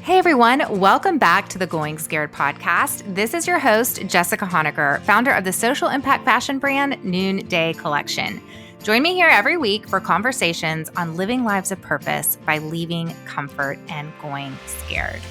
Hey everyone, welcome back to the Going Scared podcast. This is your host, Jessica Honecker, founder of the social impact fashion brand Noonday Collection. Join me here every week for conversations on living lives of purpose by leaving comfort and going scared.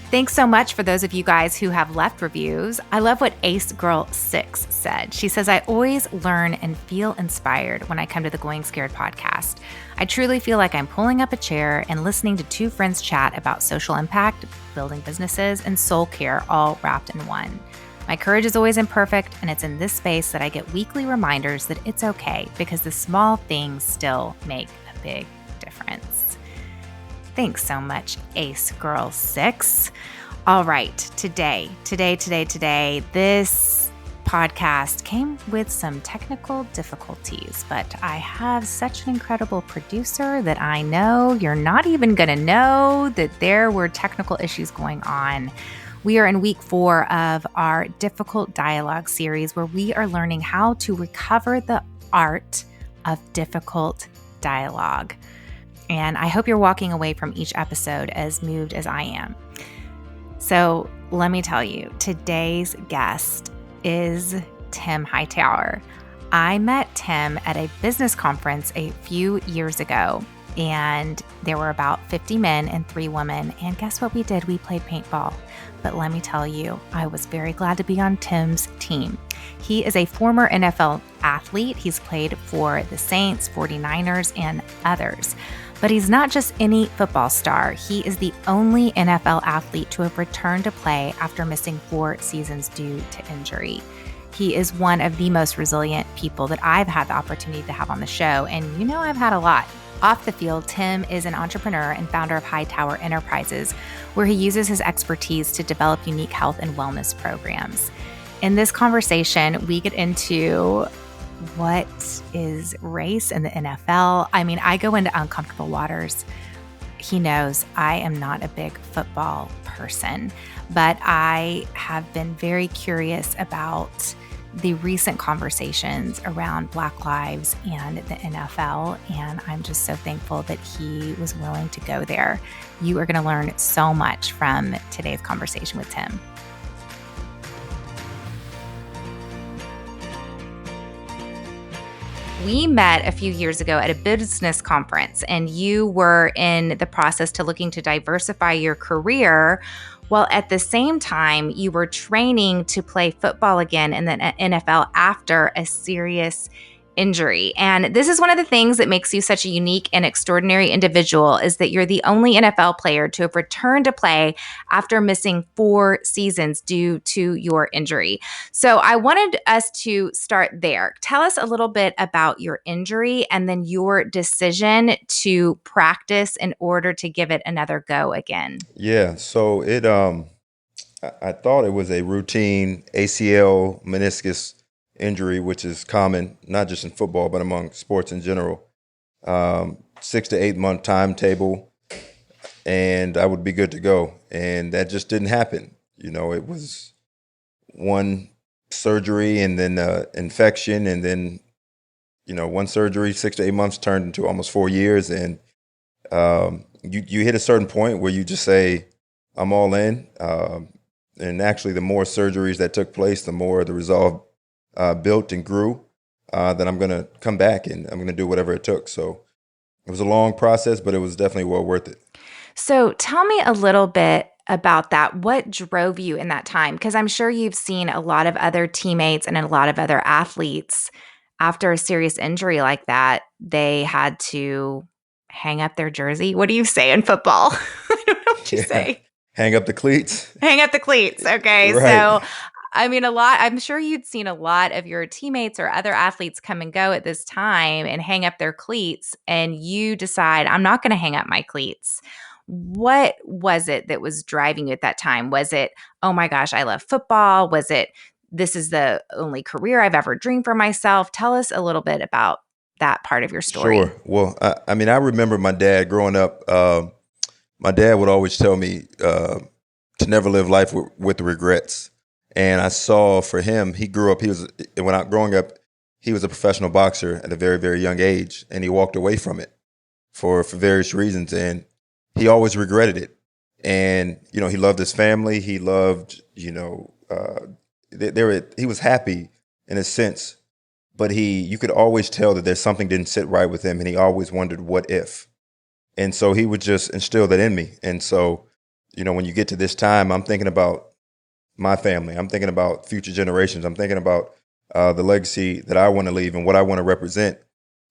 Thanks so much for those of you guys who have left reviews. I love what Ace Girl 6 said. She says, I always learn and feel inspired when I come to the Going Scared podcast. I truly feel like I'm pulling up a chair and listening to two friends chat about social impact, building businesses, and soul care all wrapped in one. My courage is always imperfect, and it's in this space that I get weekly reminders that it's okay because the small things still make a big difference. Thanks so much, Ace Girl 6. All right, today, this podcast came with some technical difficulties, but I have such an incredible producer that I know you're not even going to know that there were technical issues going on. We are in week 4 of our difficult dialogue series where we are learning how to recover the art of difficult dialogue. And I hope you're walking away from each episode as moved as I am. So let me tell you, today's guest is Tim Hightower. I met Tim at a business conference a few years ago, and there were about 50 men and 3 women. And guess what we did? We played paintball. But let me tell you, I was very glad to be on Tim's team. He is a former NFL athlete. He's played for the Saints, 49ers, and others. But he's not just any football star. He is the only NFL athlete to have returned to play after missing 4 seasons due to injury. He is one of the most resilient people that I've had the opportunity to have on the show. And you know, I've had a lot. Off the field, Tim is an entrepreneur and founder of Hightower Enterprises, where he uses his expertise to develop unique health and wellness programs. In this conversation, we get into what is race in the NFL. I mean, I go into uncomfortable waters. He knows I am not a big football person, but I have been very curious about the recent conversations around Black lives and the NFL, and I'm just so thankful that he was willing to go there. You are going to learn so much from today's conversation with Tim. We met a few years ago at a business conference, and you were in the process to looking to diversify your career, while at the same time you were training to play football again in the NFL after a serious injury. And this is one of the things that makes you such a unique and extraordinary individual, is that you're the only NFL player to have returned to play after missing 4 seasons due to your injury. So I wanted us to start there. Tell us a little bit about your injury and then your decision to practice in order to give it another go again. Yeah, so I thought it was a routine ACL meniscus injury, which is common, not just in football, but among sports in general. 6 to 8 month timetable, and I would be good to go. And that just didn't happen. You know, it was one surgery and then infection, and then, you know, one surgery, 6 to 8 months turned into almost 4 years. And you hit a certain point where you just say, I'm all in. And actually, the more surgeries that took place, the more the resolve built and grew, that I'm going to come back and I'm going to do whatever it took. So it was a long process, but it was definitely well worth it. So tell me a little bit about that. What drove you in that time? Because I'm sure you've seen a lot of other teammates and a lot of other athletes after a serious injury like that, they had to hang up their jersey. What do you say in football? I don't know what you say. Hang up the cleats. Hang up the cleats. Okay. Right. So I mean, I'm sure you'd seen a lot of your teammates or other athletes come and go at this time and hang up their cleats, and you decide, I'm not going to hang up my cleats. What was it that was driving you at that time? Was it, oh my gosh, I love football? Was it, this is the only career I've ever dreamed for myself? Tell us a little bit about that part of your story. Sure. Well, I mean, I remember my dad growing up. My dad would always tell me to never live life with regrets. And I saw for him, he grew up, growing up, he was a professional boxer at a very, very young age, and he walked away from it for various reasons. And he always regretted it. And, he loved his family. He loved, he was happy in a sense, but you could always tell that there's something didn't sit right with him. And he always wondered, what if? And so he would just instill that in me. And so, when you get to this time, I'm thinking about my family. I'm thinking about future generations. I'm thinking about the legacy that I want to leave and what I want to represent.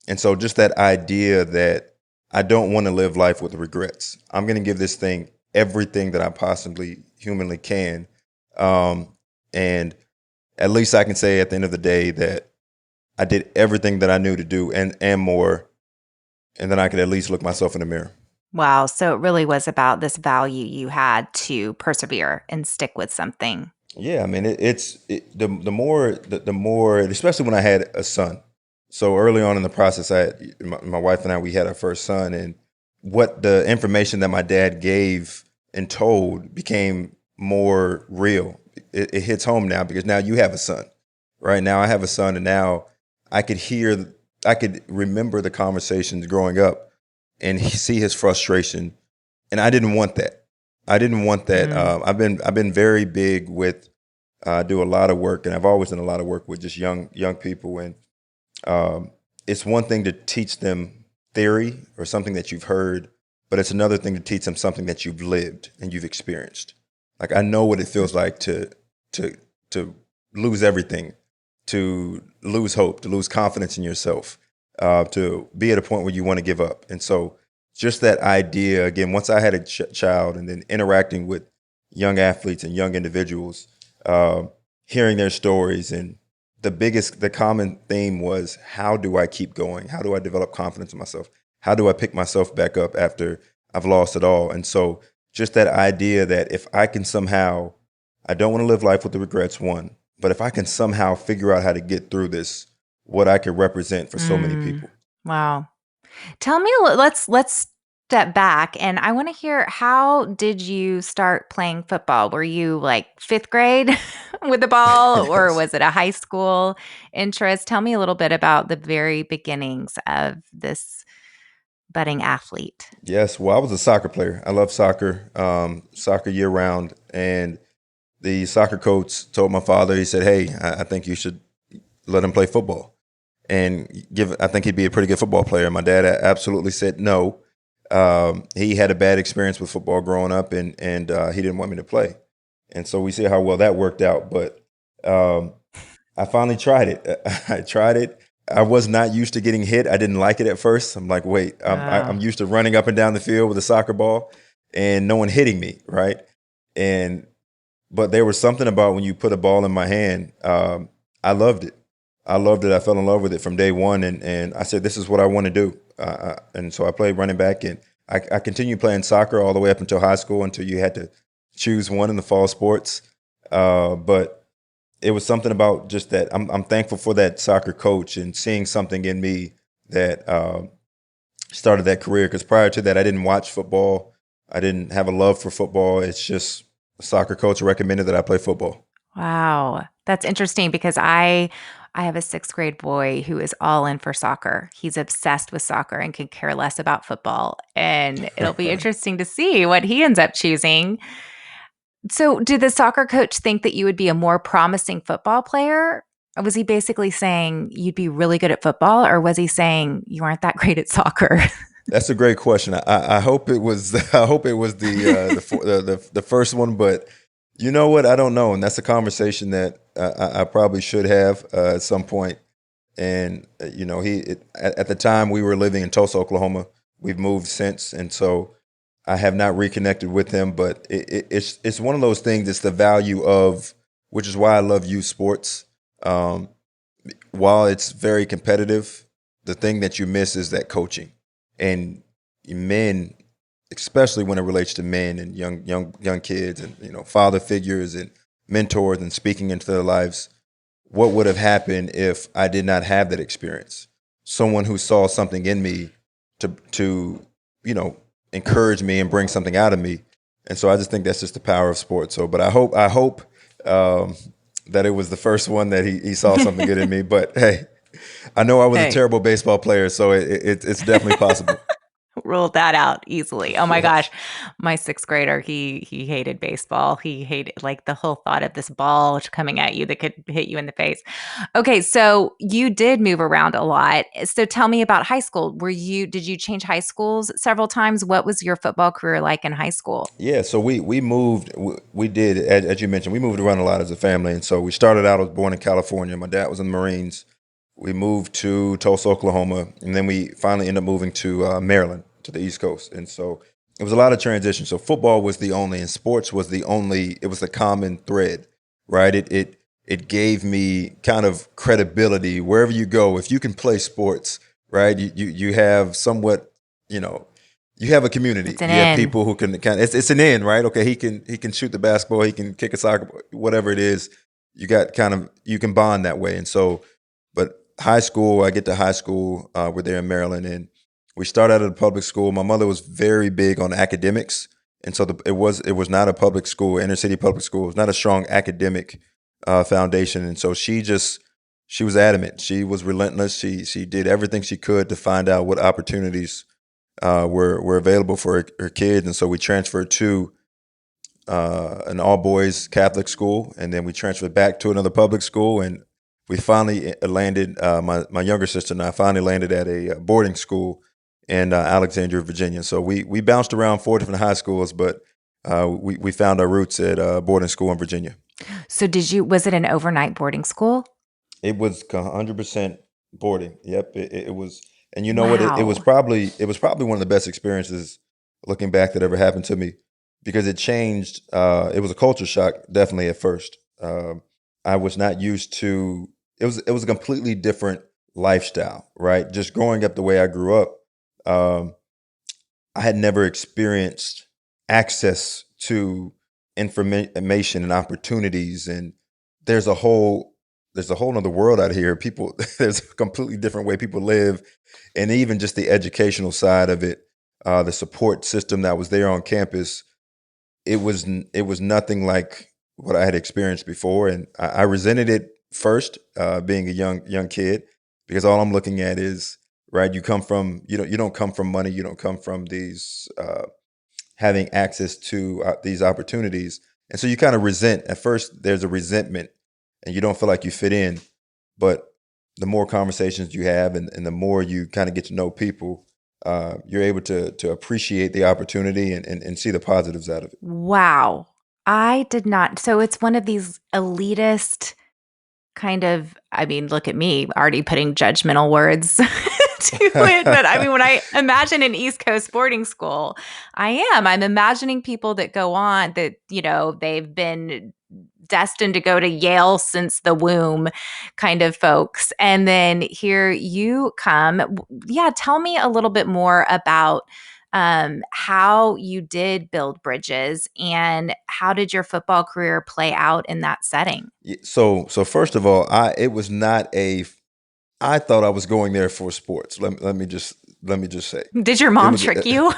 And so just that idea that I don't want to live life with regrets. I'm going to give this thing everything that I possibly humanly can. And at least I can say at the end of the day that I did everything that I knew to do and more. And then I could at least look myself in the mirror. Wow. So it really was about this value you had to persevere and stick with something. Yeah, I mean, the more, especially when I had a son. So early on in the process, my wife and I, we had our first son, and what the information that my dad gave and told became more real. It hits home now because now you have a son, right? Now I have a son, and now I could remember the conversations growing up and see his frustration, and I didn't want that. I didn't want that. Mm. I've been very big with. I do a lot of work, and I've always done a lot of work with just young people. And it's one thing to teach them theory or something that you've heard, but it's another thing to teach them something that you've lived and you've experienced. Like, I know what it feels like to to lose everything, to lose hope, to lose confidence in yourself, to be at a point where you want to give up. And so, just that idea again. Once I had a child, and then interacting with young athletes and young individuals, hearing their stories, and the common theme was, how do I keep going? How do I develop confidence in myself? How do I pick myself back up after I've lost it all? And so just that idea that if I can somehow, I don't want to live life with the regrets, one, but if I can somehow figure out how to get through this, what I could represent for so many people. Wow. Tell me, let's step back, and I want to hear, how did you start playing football? Were you like fifth grade with the ball, or Yes. was it a high school interest? Tell me a little bit about the very beginnings of this budding athlete. Yes. Well, I was a soccer player. I love soccer, soccer year round. And the soccer coach told my father, he said, "Hey, I think you should let him play football and I think he'd be a pretty good football player." My dad absolutely said no. He had a bad experience with football growing up, and he didn't want me to play. And so we see how well that worked out. But I finally tried it. I tried it. I was not used to getting hit. I didn't like it at first. I'm like, wait, I'm used to running up and down the field with a soccer ball and no one hitting me, right? And but there was something about when you put a ball in my hand. I loved it. I loved it. I fell in love with it from day one, and I said, this is what I want to do. And so I played running back, and I continued playing soccer all the way up until high school, until you had to choose one in the fall sports. But it was something about just that. I'm thankful for that soccer coach and seeing something in me that started that career. Because prior to that, I didn't watch football. I didn't have a love for football. It's just a soccer coach recommended that I play football. Wow. That's interesting because I have a sixth grade boy who is all in for soccer. He's obsessed with soccer and could care less about football. And it'll be interesting to see what he ends up choosing. So, did the soccer coach think that you would be a more promising football player? Or was he basically saying you'd be really good at football, or was he saying you aren't that great at soccer? That's a great question. I hope it was. I hope it was the first one, but you know what? I don't know, and that's a conversation that I probably should have at some point. And at the time we were living in Tulsa, Oklahoma. We've moved since, and so I have not reconnected with him. But it's one of those things. It's the value of, which is why I love youth sports. While it's very competitive, the thing that you miss is that coaching. And men, especially when it relates to men and young kids, and father figures and mentors and speaking into their lives. What would have happened if I did not have that experience? Someone who saw something in me to encourage me and bring something out of me. And so I just think that's just the power of sports. So, but I hope that it was the first one that he saw something good in me. But hey, I know I was a terrible baseball player, so it's definitely possible. Ruled that out easily. Oh my Yes. gosh. My sixth grader, he hated baseball. He hated like the whole thought of this ball coming at you that could hit you in the face. Okay, so you did move around a lot. So tell me about high school. Did you change high schools several times? What was your football career like in high school? Yeah, so we moved. We did, as you mentioned, we moved around a lot as a family, and so we started out. I was born in California. My dad was in the Marines. We moved to Tulsa, Oklahoma, and then we finally ended up moving to Maryland, to the East Coast. And so it was a lot of transition. So football was the only, and sports was the only. It was the common thread, right? It gave me kind of credibility wherever you go. If you can play sports, right, you have somewhat, you know, you have a community. It's an You have in. people who can kind of, it's an end, right? Okay, he can shoot the basketball, he can kick a soccer ball, whatever it is. You got kind of, you can bond that way. And so, but high school, I get to high school, we're there in Maryland, and we started out at a public school. My mother was very big on academics, and so it was not a public school, inner city public school. It was not a strong academic foundation, and so she was adamant. She was relentless. She did everything she could to find out what opportunities were available for her kids, and so we transferred to an all boys Catholic school, and then we transferred back to another public school, and we finally landed. My younger sister and I finally landed at a boarding school in Alexandria, Virginia. So we bounced around 4 different high schools, but we found our roots at boarding school in Virginia. So was it an overnight boarding school? It was 100% boarding. Yep, it was, and you know what? Wow. It was probably one of the best experiences looking back that ever happened to me because it changed. It was a culture shock, definitely at first. I was not used to. It was a completely different lifestyle, right? Just growing up the way I grew up, um, I had never experienced access to information and opportunities, and there's a whole there's a whole other world out here. People, there's a completely different way people live, and even just the educational side of it, the support system that was there on campus. It was nothing like what I had experienced before, and I resented it first, being a young kid, because all I'm looking at is right. You don't come from money. You don't come from these having access to these opportunities, and so you kind of resent. At first, there's a resentment, and you don't feel like you fit in. But the more conversations you have, and the more you kind of get to know people, you're able to appreciate the opportunity and see the positives out of it. Wow. I did not. So it's one of these elitist kind of, I mean, look at me already putting judgmental words to it. But I mean, when I imagine an East Coast boarding school, I'm imagining people that go on that, they've been destined to go to Yale since the womb kind of folks. And then here you come. Yeah, tell me a little bit more about how you did build bridges and how did your football career play out in that setting? So first of all, it was not a. I thought I was going there for sports. Let me just say Did your it mom was. trick you?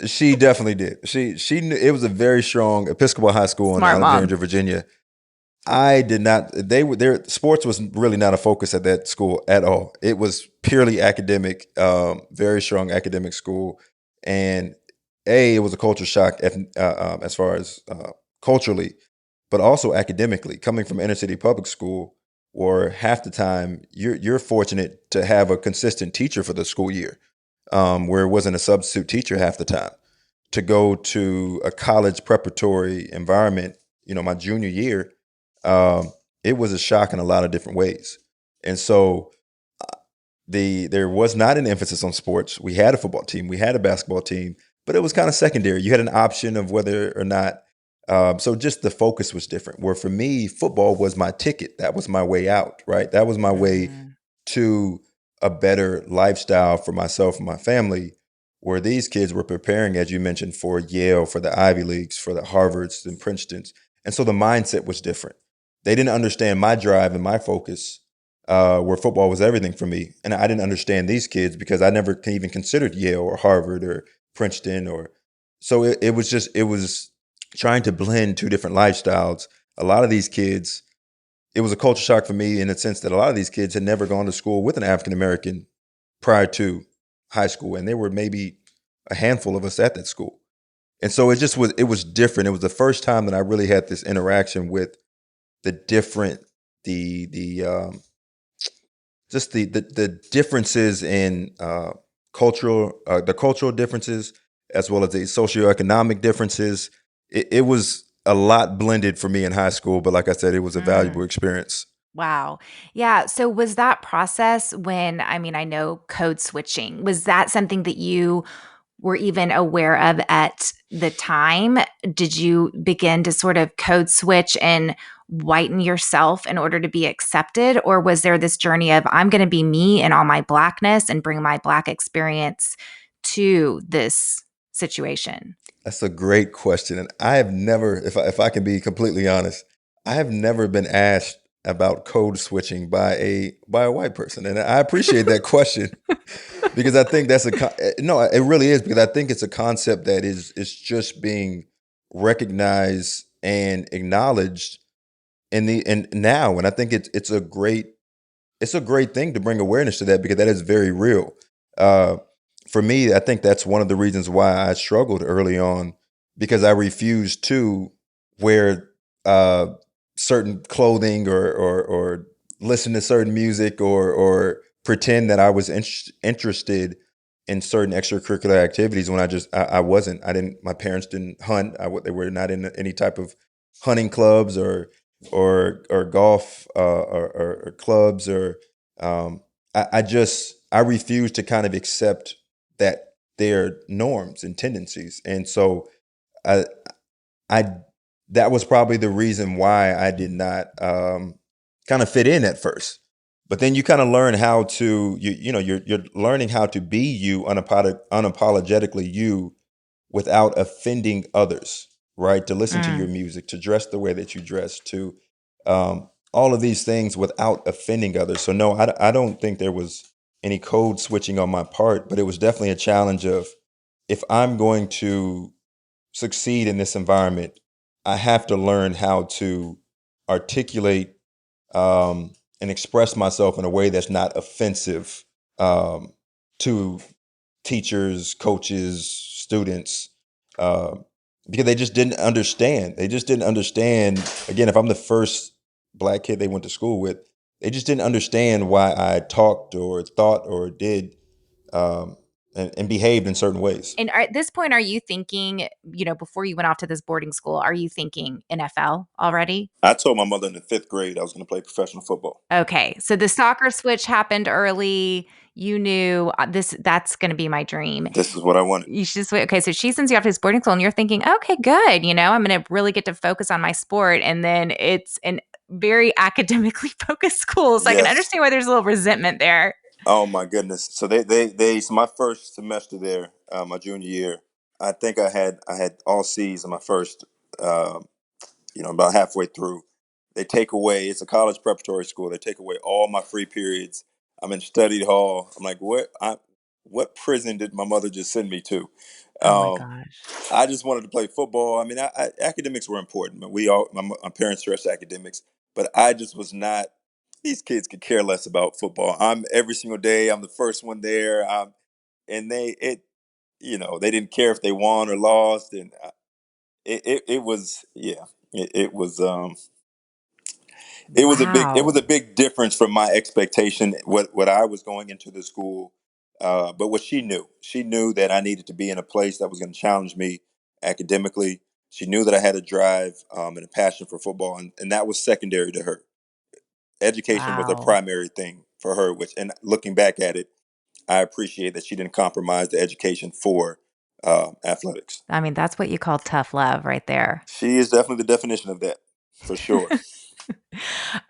She definitely did. She knew it was a very strong Episcopal high school in Smart mom. Alexandria, Virginia. I did not. They were there. Sports was really not a focus at that school at all. It was purely academic, very strong academic school, and it was a culture shock as far as culturally, but also academically. Coming from inner city public school, where half the time you're fortunate to have a consistent teacher for the school year, where it wasn't a substitute teacher half the time. To go to a college preparatory environment, my junior year, um, it was a shock in a lot of different ways. And so there was not an emphasis on sports. We had a football team, we had a basketball team, but it was kind of secondary. You had an option of whether or not. So just the focus was different. Where for me, football was my ticket. That was my way out. Right. That was my way Mm. to a better lifestyle for myself and my family. Where these kids were preparing, as you mentioned, for Yale, for the Ivy Leagues, for the Harvards and Princetons, and so the mindset was different. They didn't understand my drive and my focus, where football was everything for me. And I didn't understand these kids because I never even considered Yale or Harvard or Princeton or so it was trying to blend two different lifestyles. A lot of these kids, it was a culture shock for me in the sense that a lot of these kids had never gone to school with an African American prior to high school, and they were maybe a handful of us at that school. And so it was different. It was the first time that I really had this interaction with the different the just the differences in the cultural differences as well as the socioeconomic differences. It was a lot blended for me in high school, but like I said, it was a valuable Mm. experience. Wow. Yeah. So was that process when, I mean, I know code switching, was that something that you were even aware of at the time? Did you begin to sort of code switch and whiten yourself in order to be accepted? Or was there this journey of, I'm going to be me in all my blackness and bring my black experience to this situation? That's a great question, and I have never, if I can be completely honest, I have never been asked about code switching by a white person, and I appreciate that question because I think no, it really is, because I think it's a concept that is just being recognized and acknowledged and now, and I think it's a great thing to bring awareness to that because that is very real. Uh, for me, I think that's one of the reasons why I struggled early on because I refused to wear certain clothing or listen to certain music or pretend that I was interested in certain extracurricular activities when I wasn't. I didn't. My parents didn't hunt. They were not in any type of hunting clubs or golf or clubs or I refuse to kind of accept that their norms and tendencies, and so I I that was probably the reason why I did not kind of fit in at first. But then you kind of learn how to you're learning how to be you unapologetically you without offending others, right? To listen to your Mm. music, to dress the way that you dress, to all of these things without offending others. So, no, I don't think there was any code switching on my part, but it was definitely a challenge of if I'm going to succeed in this environment, I have to learn how to articulate and express myself in a way that's not offensive um, to teachers, coaches, students, uh, because they just didn't understand. They just didn't understand. Again, if I'm the first black kid they went to school with, they just didn't understand why I talked or thought or did um, and behaved in certain ways. And at this point, are you thinking, before you went off to this boarding school, are you thinking NFL already? I told my mother in the fifth grade I was going to play professional football. Okay. So the soccer switch happened early. You knew that's going to be my dream. This is what I wanted. You should just wait. Okay. So she sends you off to this boarding school and you're thinking, okay, good. I'm going to really get to focus on my sport. And then it's an very academically focused school. So I can Yes. understand why there's a little resentment there. Oh my goodness. So so my first semester there, my junior year, I think I had all C's in my first uh, about halfway through. They take away, it's a college preparatory school. They take away all my free periods. I'm in study hall. I'm like, what prison did my mother just send me to? Oh my Um, gosh. I just wanted to play football. I mean, academics were important. But my parents stressed academics, but I just was not. These kids could care less about football. I'm every single day. I'm the first one there. And they didn't care if they won or lost, and it was yeah, it was it was Wow. a big difference from my expectation what I was going into the school, but what she knew that I needed to be in a place that was going to challenge me academically. She knew that I had a drive and a passion for football, and that was secondary to her. Education was a Wow. primary thing for her. Which, and looking back at it, I appreciate that she didn't compromise the education for athletics. I mean, that's what you call tough love right there. She is definitely the definition of that, for sure.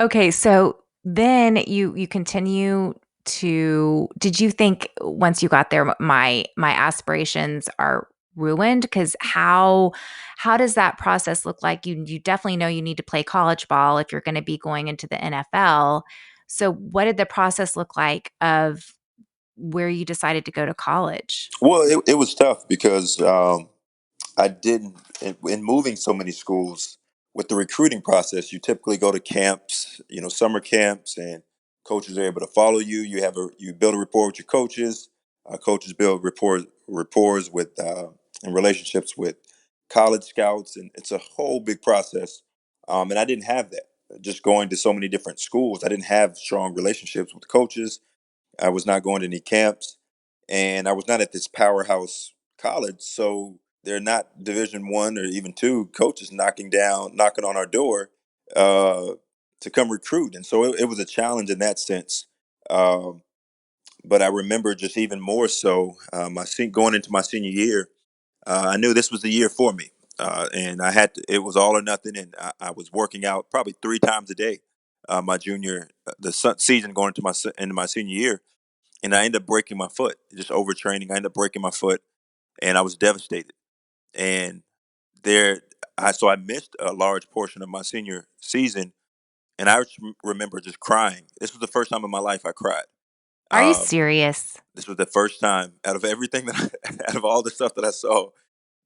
Okay, so then you continue to did you think once you got there my aspirations are ruined? Because how does that process look like? You definitely know you need to play college ball if you're going to be going into the NFL. So what did the process look like of where you decided to go to college? Well, it was tough because I didn't in moving so many schools with the recruiting process. You typically go to camps, summer camps, and coaches are able to follow you. You build a rapport with your coaches. Coaches build rapport with and relationships with college scouts, and it's a whole big process. And I didn't have that. Just going to so many different schools, I didn't have strong relationships with coaches. I was not going to any camps, and I was not at this powerhouse college. So they're not Division 1 or even two coaches knocking on our door uh, to come recruit. And so it was a challenge in that sense. Um, but I remember just even more so going into my senior year. I knew this was the year for me, and it was all or nothing, and I was working out probably 3 times a day. My junior, season going into my senior year, and I ended up breaking my foot, just overtraining. I ended up breaking my foot, and I was devastated. And there, so I missed a large portion of my senior season, and I just remember just crying. This was the first time in my life I cried. Are you Um, serious? this was the first time out of everything out of all the stuff that I saw,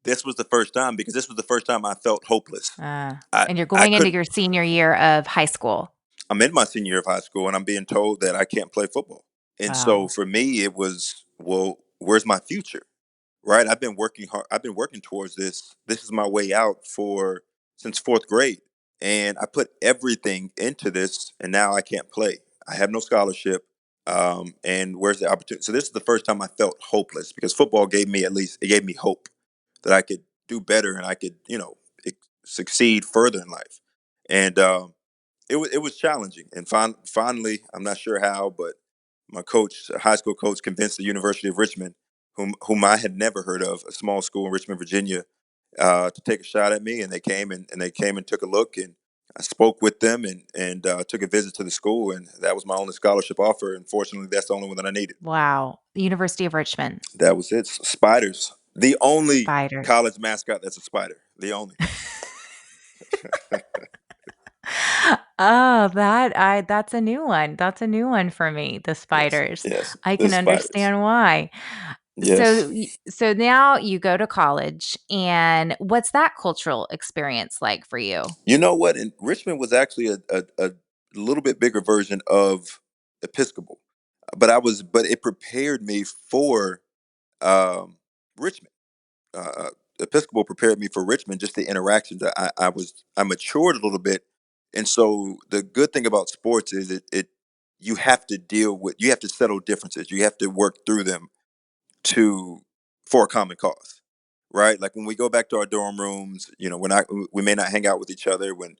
this was the first time because this was the first time I felt hopeless. Uh, I and you're I going into couldn't. your senior year of high school. I'm in my senior year of high school, and I'm being told that I can't play football. And so Wow. for me, it was, well, where's my future? Right? I've been working hard. I've been working towards this. This is my way out for since fourth grade, and I put everything into this, and now I can't play. I have no scholarship, and where's the opportunity? So this is the first time I felt hopeless because football gave me it gave me hope that I could do better and I could succeed further in life, and it was challenging. And finally, I'm not sure how, but my coach, a high school coach, convinced the University of Richmond, whom I had never heard of, a small school in Richmond, Virginia, to take a shot at me. And they came and took a look, and I spoke with them and took a visit to the school, and that was my only scholarship offer. Unfortunately, that's the only one that I needed. Wow. The University of Richmond. That was it. Spiders, the only Spiders. college mascot that's a spider, the only. Oh, that's a new one. That's a new one for me, the Yes, spiders. yes, I the can spiders. understand why. Yes. So now you go to college, and what's that cultural experience like for you? You know what? And Richmond was actually a little bit bigger version of Episcopal, but it prepared me for um, Richmond. Uh, Episcopal prepared me for Richmond. Just the interactions. I matured a little bit, and so the good thing about sports is it you have to settle differences. You have to work through them to for a common cause, right? Like when we go back to our dorm rooms, we may not hang out with each other when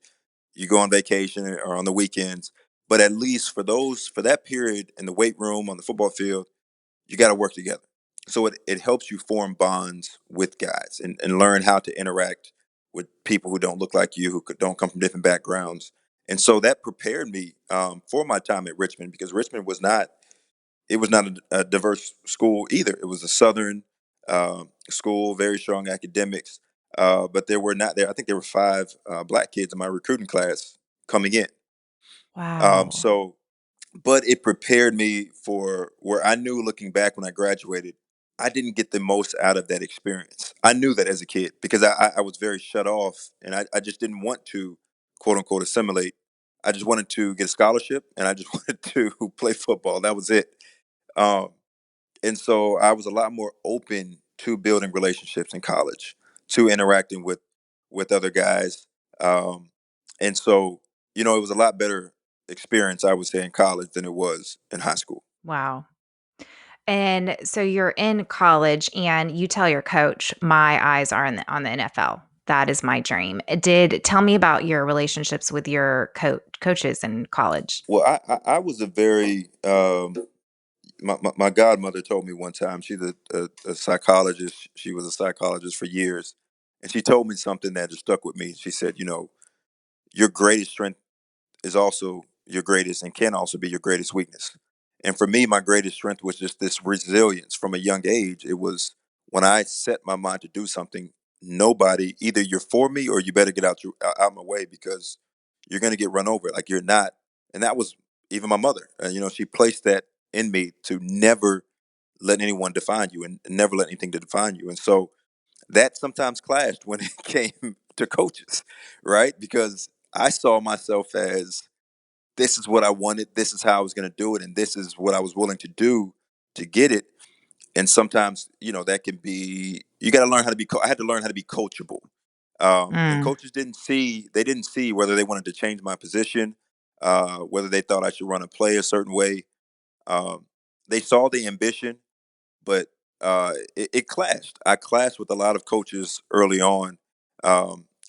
you go on vacation or on the weekends, but at least for that period in the weight room on the football field, you got to work together. So it helps you form bonds with guys and learn how to interact with people who don't look like you, don't come from different backgrounds. And so that prepared me for my time at Richmond, because Richmond was not a diverse school either. It was a Southern school, very strong academics, but there were not there. I think there were five black kids in my recruiting class coming in. Wow. So, but it prepared me for where I knew, looking back when I graduated, I didn't get the most out of that experience. I knew that as a kid because I was very shut off, and I just didn't want to, quote unquote, assimilate. I just wanted to get a scholarship, and I just wanted to play football. That was it. Um, and so I was a lot more open to building relationships in college, to interacting with other guys, um, and so it was a lot better experience, I would say, in college than it was in high school. Wow. And so you're in college and you tell your coach, "My eyes are on the NFL. That is my dream." Tell me about your relationships with your coaches in college. Well, I was a very my godmother told me one time, she's a psychologist. She was a psychologist for years, and she told me something that just stuck with me. She said, your greatest strength is also your greatest and can also be your greatest weakness. And for me, my greatest strength was just this resilience from a young age. It was when I set my mind to do something, nobody, either you're for me or you better get out my way, because you're going to get run over. Like, you're not. And that was even my mother. She placed that in me to never let anyone define you and never let anything to define you. And so that sometimes clashed when it came to coaches, right? Because I saw myself as, this is what I wanted, this is how I was going to do it, and this is what I was willing to do to get it. And sometimes, that can be, you got to learn how to be. I had to learn how to be coachable. And Mm. coaches didn't see whether they wanted to change my position, whether they thought I should run a play a certain way. Um, they saw the ambition, but it clashed. I clashed with a lot of coaches early on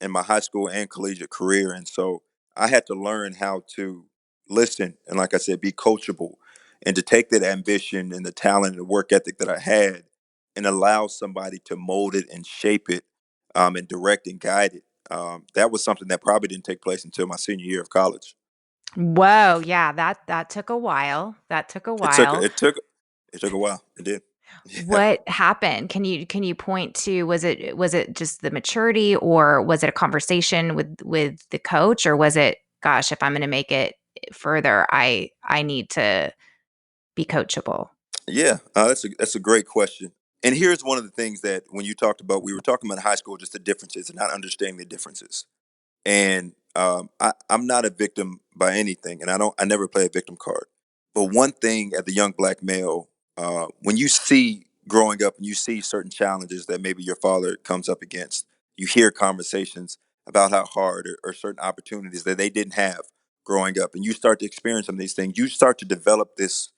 in my high school and collegiate career, and so I had to learn how to listen and, like I said, be coachable, and to take that ambition and the talent and the work ethic that I had, and allow somebody to mold it and shape it, and direct and guide it. That was something that probably didn't take place until my senior year of college. Whoa, yeah, that took a while. That took a It took while. it took it took a while. It did. Yeah. What happened? Can you point to, was it just the maturity, or was it a conversation with the coach, or was it, gosh, if I'm going to make it further, I need to be coachable? Yeah, that's a great question. And here's one of the things that when you talked about, we were talking about in high school, just the differences and not understanding the differences. And I'm not a victim by anything, and I never play a victim card. But one thing, as a young black male, when you see growing up and you see certain challenges that maybe your father comes up against, you hear conversations about how hard, or certain opportunities that they didn't have growing up, and you start to experience some of these things. You start to develop this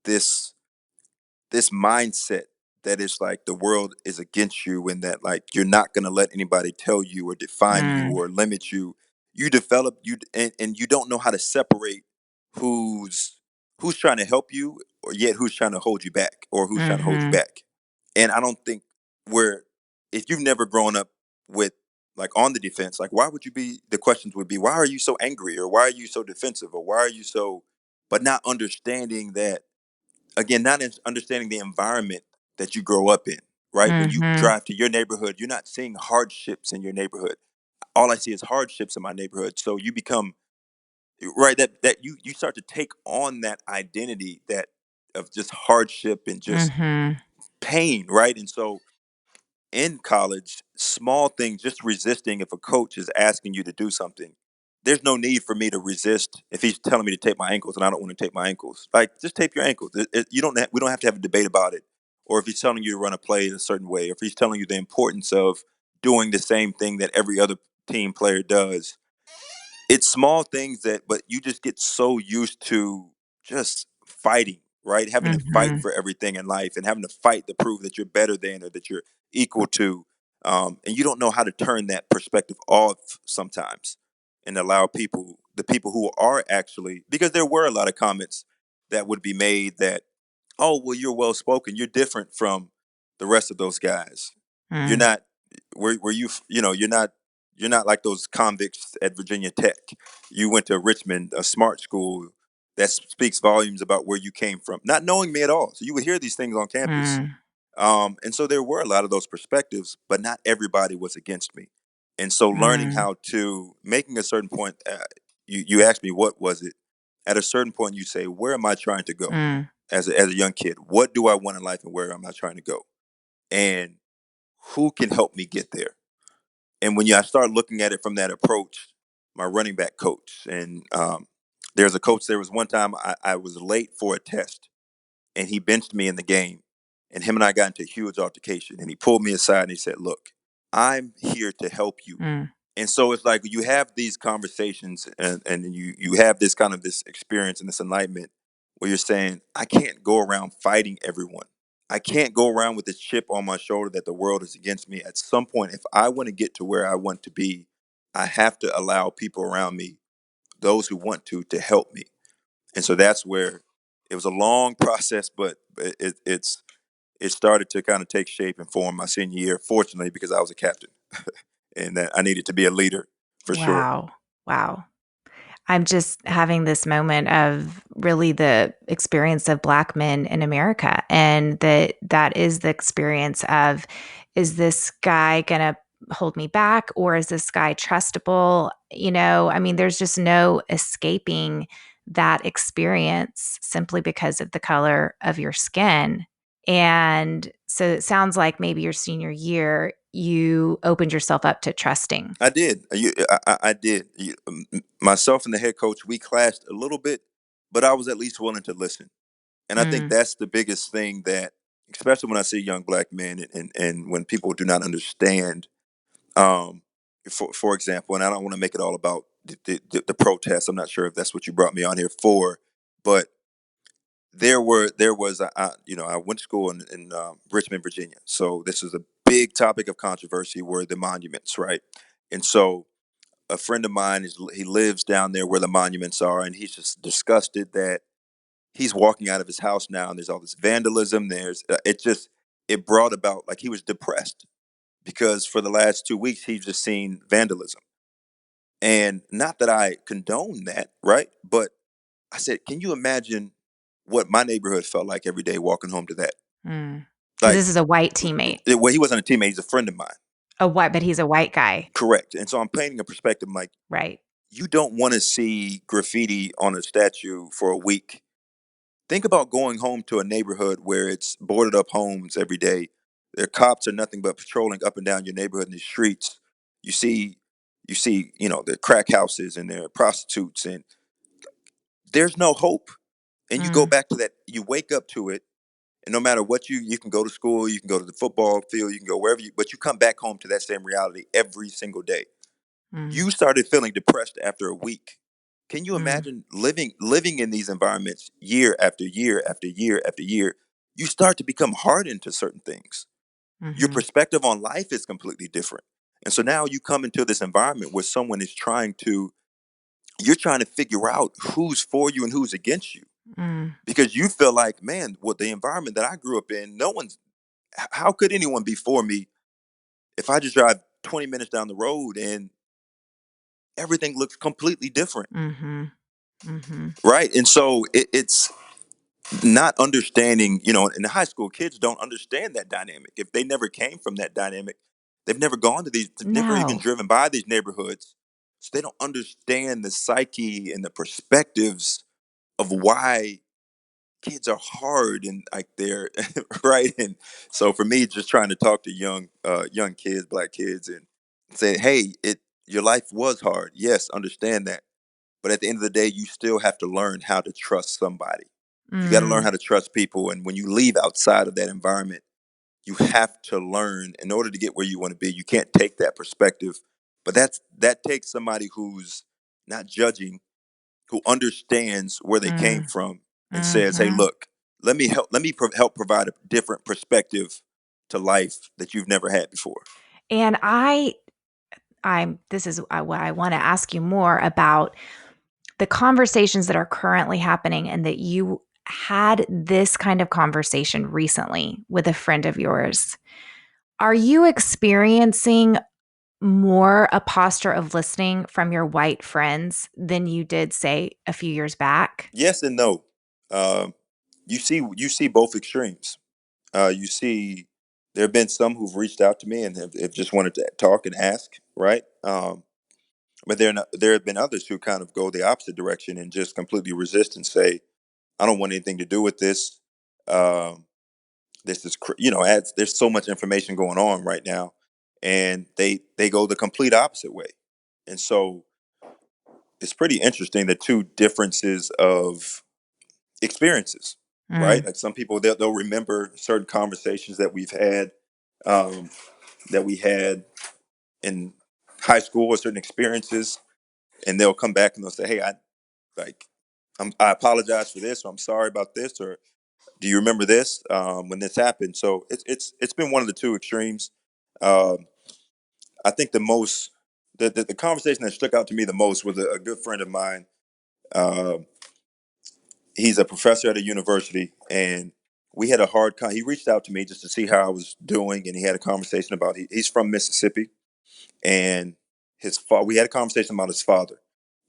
this mindset that is like the world is against you, and that like you're not going to let anybody tell you or define you Mm, or limit you. You develop you and you don't know how to separate who's trying to help you, or yet who's trying to hold you back, or who's trying to hold you mhm, back. And I don't think where, if you've never grown up with, like, on the defense, like, why would you be, the questions would be, why are you so angry, or why are you so defensive, or why are you so, but not understanding that, again, not understanding the environment that you grow up in, right? When you mhm, drive to your neighborhood, you're not seeing hardships in your neighborhood. All I see is hardships in my neighborhood. So you become, right, that you start to take on that identity, that of just hardship and just mhm, pain, right? And so in college, small things, just resisting, if a coach is asking you to do something, there's no need for me to resist if he's telling me to tape my ankles and I don't want to tape my ankles. Like, just tape your ankles. You don't we don't have to have a debate about it. Or if he's telling you to run a play in a certain way, or if he's telling you the importance of doing the same thing that every other team player does, it's small things that, but you just get so used to just fighting, right? Having to fight mhm, for everything in life, and having to fight to prove that you're better than, or that you're equal to. And you don't know how to turn that perspective off sometimes, and allow the people who are actually, because there were a lot of comments that would be made that, oh, well, you're well spoken, you're different from the rest of those guys. You're mm, not, were you, you're not like those convicts at Virginia Tech. You went to Richmond, a smart school. That speaks volumes about where you came from, not knowing me at all. So you would hear these things on campus. mm, And so there were a lot of those perspectives, but not everybody was against me. And so learning mm, how to, making a certain point, you asked me, what was it? At a certain point, you say, where am I trying to go mm, as a young kid? What do I want in life, and where am I trying to go? And who can help me get there? And when I start looking at it from that approach, my running back coach, and there's a coach, there was one time I was late for a test, and he benched me in the game, and him and I got into a huge altercation, and he pulled me aside and he said, look, I'm here to help you. mm, And so it's like you have these conversations, and you have this kind of this experience and this enlightenment where you're saying, I can't go around fighting everyone. I can't go around with this chip on my shoulder that the world is against me. At some point, if I want to get to where I want to be, I have to allow people around me, those who want to help me. And so that's where it was a long process, but it started to kind of take shape and form my senior year, fortunately, because I was a captain, and that I needed to be a leader for sure. wow, wow. I'm just having this moment of really the experience of Black men in America, and that is the experience of, is this guy gonna hold me back, or is this guy trustable? I mean, there's just no escaping that experience simply because of the color of your skin. And so it sounds like maybe your senior year, you opened yourself up to trusting. I did. I did. Myself and the head coach, we clashed a little bit, but I was at least willing to listen. And I think Mm, that's the biggest thing that especially when I see young black men, and when people do not understand. Um, for example, and I don't want to make it all about the protests. I'm not sure if that's what you brought me on here for, but I went to school in Richmond, Virginia. So this is a big topic of controversy were the monuments, right? And so a friend of mine he lives down there where the monuments are, and he's just disgusted that he's walking out of his house now, and there's all this vandalism. It brought about, like, he was depressed because for the last 2 weeks he's just seen vandalism, and not that I condone that, right? But I said, can you imagine what my neighborhood felt like every day walking home to that? Because Like, this is a white teammate. well, he wasn't a teammate; he's a friend of mine. But he's a white guy. Correct. And so I'm painting a perspective. I'm like, Right. you don't want to see graffiti on a statue for a week. Think about going home to a neighborhood where it's boarded up homes every day. Their cops are nothing but patrolling up and down your neighborhood in the streets. You see, the crack houses and their prostitutes, and there's no hope. And you go Mm, back to that. You wake up to it, and no matter what you can go to school, you can go to the football field, you can go wherever but you come back home to that same reality every single day. mm, You started feeling depressed after a week. Can you mm, imagine living in these environments year after year after year after year? You start to become hardened to certain things. Your mm-hmm, perspective on life is completely different. And so now you come into this environment where you're trying to figure out who's for you and who's against you. mm, Because you feel like, man, what the environment that I grew up in, how could anyone be for me if I just drive 20 minutes down the road and everything looks completely different? mm-hmm, mm-hmm. Right. And so it's not understanding, in high school, kids don't understand that dynamic. If they never came from that dynamic, they've never even No. driven by these neighborhoods. So they don't understand the psyche and the perspectives of why kids are hard and like they're right. And so for me, just trying to talk to young kids, black kids, and say, hey, your life was hard. Yes, understand that. But at the end of the day, you still have to learn how to trust somebody. You got to learn Mm, how to trust people. And when you leave outside of that environment, you have to learn in order to get where you want to be. You can't take that perspective. But that takes somebody who's not judging, who understands where they came mm, from, and says, "Hey, mm-hmm. look, help provide a different perspective to life that you've never had before." And this is what I want to ask you more about the conversations that are currently happening and that you had this kind of conversation recently with a friend of yours. Are you experiencing more a posture of listening from your white friends than you did, say, a few years back? Yes and no. Um, you see both extremes. You see, there have been some who've reached out to me and have just wanted to talk and ask, right? But there have been others who kind of go the opposite direction and just completely resist and say, "I don't want anything to do with this." Um, this is there's so much information going on right now, and they go the complete opposite way. And so it's pretty interesting, the two differences of experiences, right? Mm, Like some people, they'll remember certain conversations um, that we had in high school, or certain experiences, and they'll come back and they'll say, "Hey, like I apologize for this, or I'm sorry about this, or do you remember this when this happened?" So it's been one of the two extremes. Um, I think the conversation that stuck out to me the most was a good friend of mine. Uh, he's a professor at a university, and we had he reached out to me just to see how I was doing, and he had a conversation about he's from Mississippi, and we had a conversation about his father,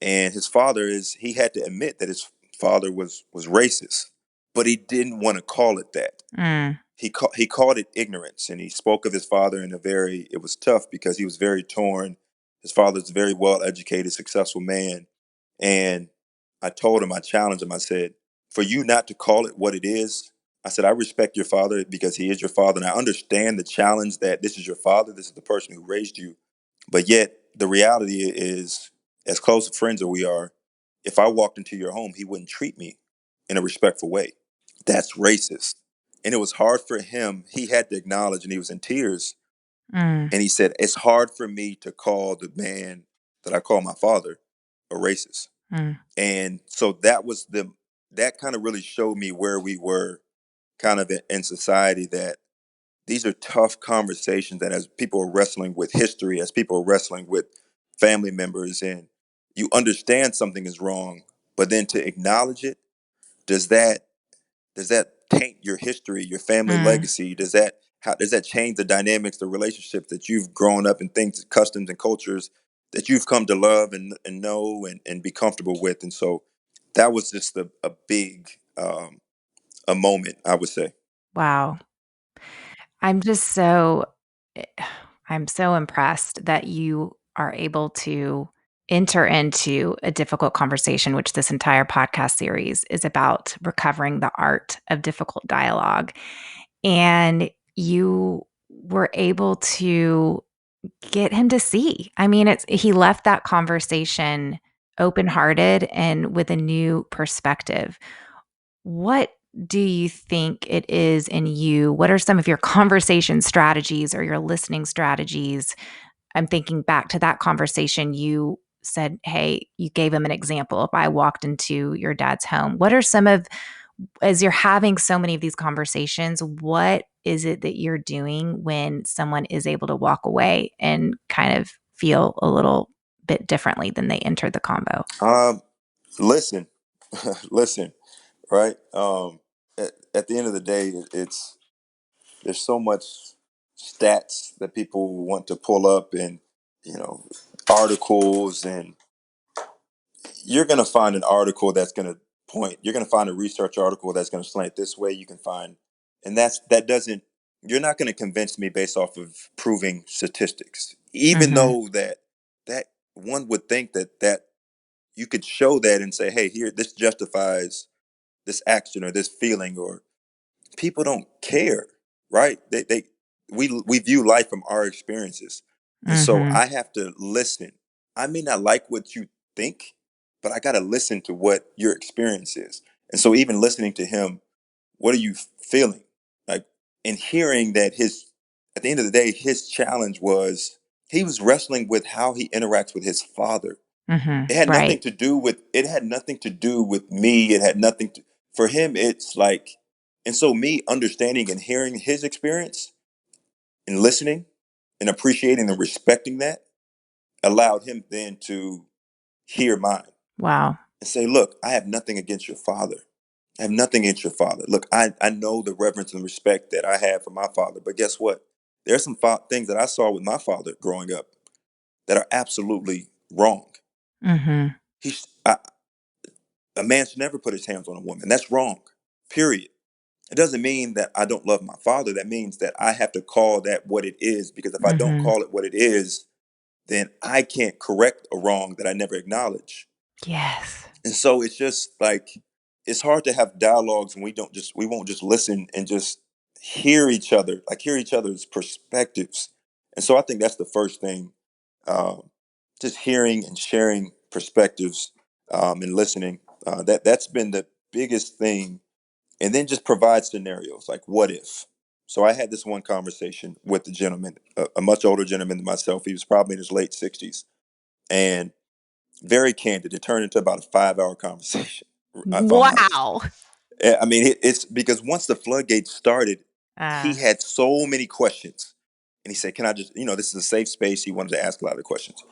and his father he had to admit that his father was racist, but he didn't want to call it that. mm, He called it ignorance, and he spoke of his father in a very it was tough because he was very torn. His father's a very well educated, successful man, and I challenged him. I said, for you not to call it what it is, I said, I respect your father because he is your father, and I understand the challenge that this is your father, this is the person who raised you, but yet the reality is, as close friends as we are, if I walked into your home, he wouldn't treat me in a respectful way. That's racist. And it was hard for him. He had to acknowledge, and he was in tears. Mm, And he said, "It's hard for me to call the man that I call my father a racist." mm, And so that was that kind of really showed me where we were kind of in society, that these are tough conversations that as people are wrestling with history, as people are wrestling with family members, and you understand something is wrong, but then to acknowledge it, does that does that taint your history, your family mm. legacy? How does that change the dynamics, the relationships that you've grown up in, things, customs and cultures that you've come to love and know and be comfortable with? And so that was just a big a moment, I would say. Wow. I'm just so eh, I'm so impressed that you are able to enter into a difficult conversation, which this entire podcast series is about recovering the art of difficult dialogue. And you were able to get him to see. I mean, he left that conversation open-hearted and with a new perspective. What do you think it is in you? What are some of your conversation strategies or your listening strategies? I'm thinking back to that conversation you said, "Hey," you gave him an example. If I walked into your dad's home, what are some of as you're having so many of these conversations, what is it that you're doing when someone is able to walk away and kind of feel a little bit differently than they entered the combo? Um, listen, listen, right? At the end of the day, it's there's so much stats that people want to pull up, and you know articles, and you're going to find an article that's going to point, you're going to find a research article that's going to slant this way, you can find, and that doesn't, you're not going to convince me based off of proving statistics, even Mhm. though that one would think that you could show that and say, hey, here, this justifies this action or this feeling. Or people don't care, right? We view life from our experiences, and so Mhm. I have to listen. I may not like what you think, but I got to listen to what your experience is. And so even listening to him, what are you feeling, like, and hearing that his, at the end of the day, his challenge was he was wrestling with how he interacts with his father. Mhm. It had nothing Right. to do with, it had nothing to do with me. It had nothing to, for him it's like, and so me understanding and hearing his experience and listening and appreciating and respecting that allowed him then to hear mine Wow. and say, look, I have nothing against your father. I have nothing against your father. Look, I know the reverence and respect that I have for my father, but guess what? There's some things that I saw with my father growing up that are absolutely wrong. Mhm. He's, a man should never put his hands on a woman. That's wrong. Period. It doesn't mean that I don't love my father. That means that I have to call that what it is, because if I don't Mhm. call it what it is, then I can't correct a wrong that I never acknowledge. Yes. And so it's just like, it's hard to have dialogues when we won't just listen and just hear each other, like hear each other's perspectives. And so I think that's the first thing, um, just hearing and sharing perspectives, and listening. That's been the biggest thing. And then just provide scenarios like, what if? So I had this one conversation with the gentleman, a much older gentleman than myself. He was probably in his late 60s, and very candid. It turned into about a 5 hour conversation, if I'm honest. Wow. I mean, it's because once the floodgates started, he Uh, had so many questions. And he said, can I just, this is a safe space. He wanted to ask a lot of questions.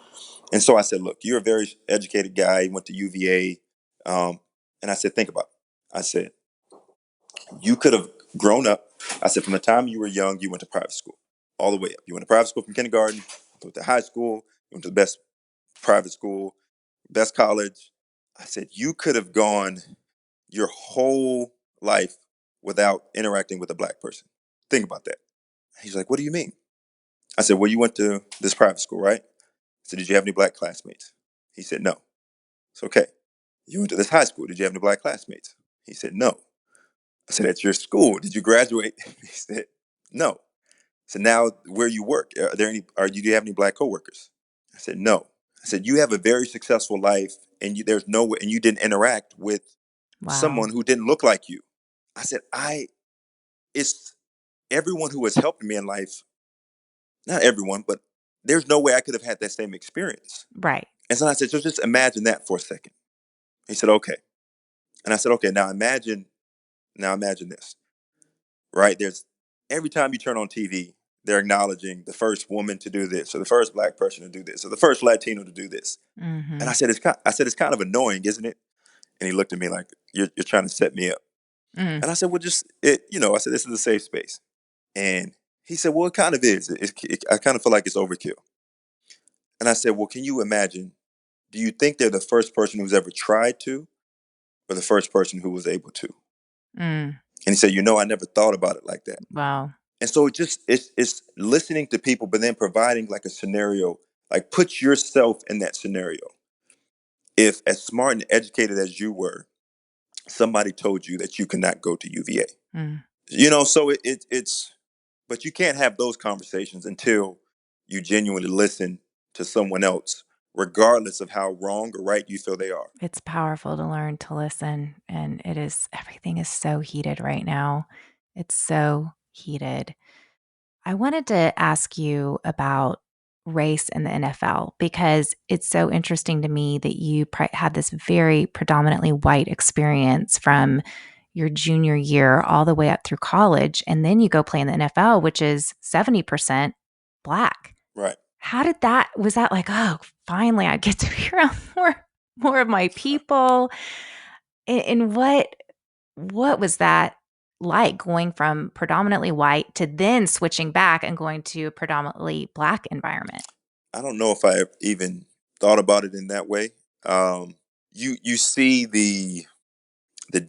And so I said, look, you're a very educated guy. You went to UVA. And I said, think about it. I said, you could have grown up. I said, from the time you were young, you went to private school all the way up. You went to private school from kindergarten, went to high school, you went to the best private school, best college. I said, you could have gone your whole life without interacting with a black person. Think about that. He's like, what do you mean? I said, well, you went to this private school, right? I said, did you have any black classmates? He said, no. It's okay. You went to this high school. Did you have any black classmates? He said, no. I said, at your school, did you graduate? He said, no. So now where you work, do you have any black coworkers? I said, no. I said, you have a very successful life, and there's no way, and you didn't interact with wow. someone who didn't look like you. I said, it's everyone who was helping me in life, not everyone, but there's no way I could have had that same experience. Right. And so I said, so just imagine that for a second. He said, okay. And I said, okay, now imagine this, right? There's every time you turn on TV, they're acknowledging the first woman to do this, or the first black person to do this, or the first Latino to do this. And Mm-hmm. I said, it's kind of annoying, isn't it? And he looked at me like, you're trying to set me up. Mm. And I said, well, I said, this is a safe space. And he said, well, it kind of is. I kind of feel like it's overkill. And I said, well, can you imagine? Do you think they're the first person who's ever tried to, or the first person who was able to? Mm. And he said, I never thought about it like that. Wow. And so it's listening to people, but then providing like a scenario, like put yourself in that scenario. If as smart and educated as you were, somebody told you that you cannot go to UVA. Mm. So it's but you can't have those conversations until you genuinely listen to someone else, regardless of how wrong or right you feel they are. It's powerful to learn to listen. And everything is so heated right now. It's so heated. I wanted to ask you about race in the NFL because it's so interesting to me that you had this very predominantly white experience from your junior year all the way up through college. And then you go play in the NFL, which is 70% black. Right. Was that like, oh, finally I get to be around more of my people? And what was that like going from predominantly white to then switching back and going to a predominantly black environment? I don't know if I even thought about it in that way. You see the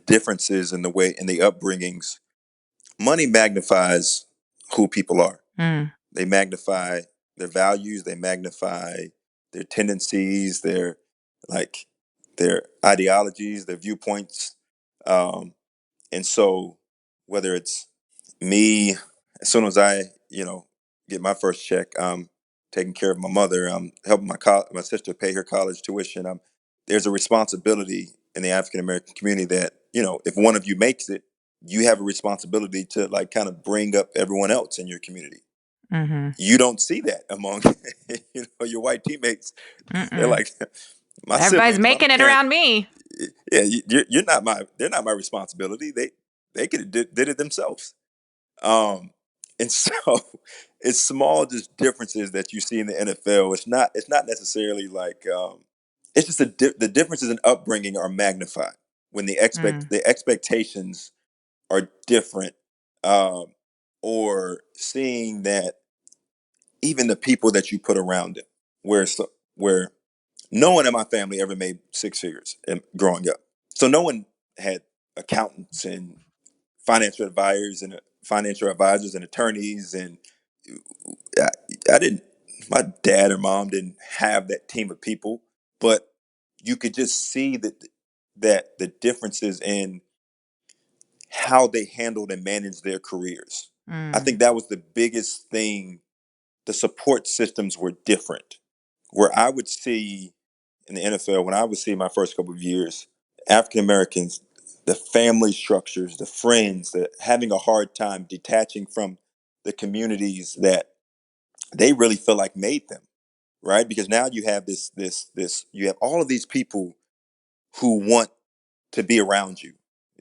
differences in the way in the upbringings. Money magnifies who people are. Mm. They magnify their values. They magnify their tendencies, like their ideologies, their viewpoints. Um, and so, whether it's me, as soon as I, get my first check, I'm taking care of my mother. I'm helping my sister pay her college tuition. There's a responsibility in the African American community that if one of you makes it, you have a responsibility to like kind of bring up everyone else in your community. Mhm. You don't see that among your white teammates. They're Mm-mm. like my Everybody's siblings, my making it parents. around me. Yeah, you're not my. They're not my responsibility. They could have did it themselves. Um, and so it's small just differences that you see in the NFL. It's not necessarily like it's just the differences in upbringing are magnified when Mm. the expectations are different, um, or seeing that even the people that you put around it, where no one in my family ever made six figures growing up, so no one had accountants and financial advisors and attorneys, and I, I didn't. My dad or mom didn't have that team of people, but you could just see that the differences in how they handled and managed their careers. I Mm. think that was the biggest thing. The support systems were different. Where I would see in the NFL, when I would see my first couple of years, African Americans, the family structures, the friends, having a hard time detaching from the communities that they really feel like made them, right? Because now you have you have all of these people who want to be around you.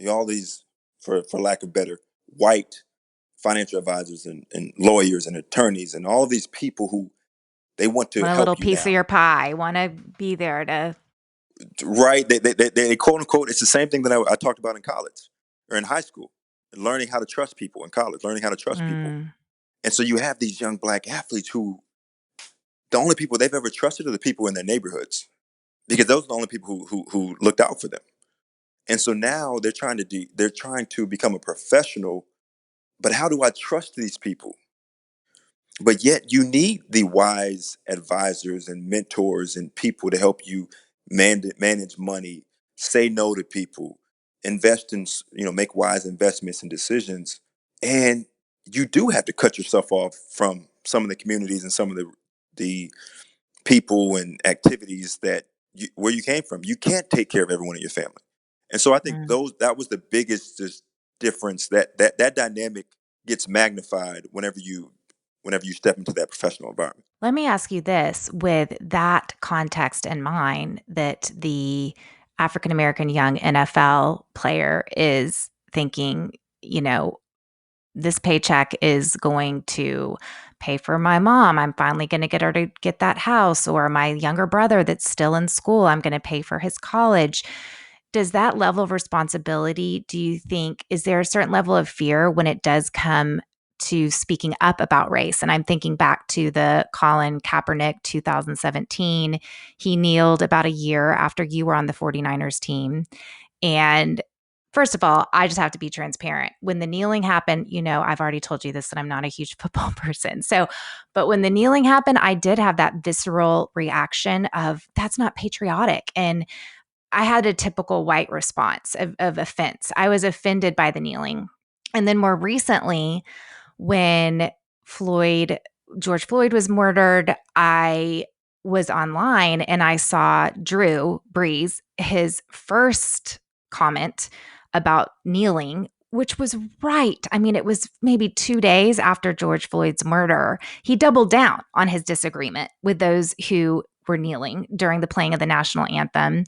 All these, for lack of better, white financial advisors and lawyers and attorneys and all of these people who they want to Want a little help you piece of now. your pie. Want to be there to. Right? They quote unquote. It's the same thing that I talked about in college or in high school, learning how to trust people in college, learning how to trust people. Mm. And so you have these young black athletes who the only people they've ever trusted are the people in their neighborhoods because those are the only people who looked out for them. And so now they're trying to become a professional. But how do I trust these people? But yet you need the wise advisors and mentors and people to help you manage money, say no to people, invest in, make wise investments and decisions. And you do have to cut yourself off from some of the communities and some of the people and activities where you came from. You can't take care of everyone in your family. And so I think Mm. that was the biggest just difference, that dynamic gets magnified whenever you step into that professional environment. Let me ask you this with that context in mind that the African American young NFL player is thinking, you know, this paycheck is going to pay for my mom. I'm finally going to get her to get that house, or my younger brother that's still in school, I'm going to pay for his college. Does that level of responsibility, do you think, is there a certain level of fear when it does come to speaking up about race? And I'm thinking back to the Colin Kaepernick 2017. He kneeled about a year after you were on the 49ers team. And first of all, I just have to be transparent. When the kneeling happened, I've already told you this, that I'm not a huge football person. So, but when the kneeling happened, I did have that visceral reaction of that's not patriotic. And I had a typical white response of offense. I was offended by the kneeling. And then more recently, when George Floyd was murdered, I was online and I saw Drew Brees, his first comment about kneeling, which was right. I mean, it was maybe 2 days after George Floyd's murder. He doubled down on his disagreement with those who were kneeling during the playing of the national anthem.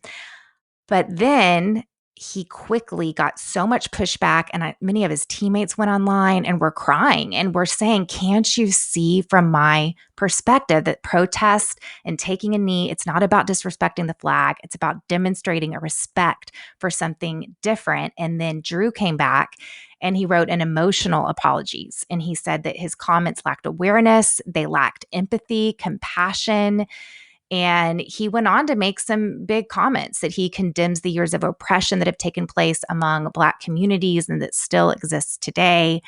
But then he quickly got so much pushback, and many of his teammates went online and were crying and were saying, "Can't you see from my perspective that protest and taking a knee, it's not about disrespecting the flag. It's about demonstrating a respect for something different." And then Drew came back and he wrote an emotional apologies. And he said that his comments lacked awareness, they lacked empathy, compassion, and he went on to make some big comments that he condemns the years of oppression that have taken place among Black communities and that still exists today.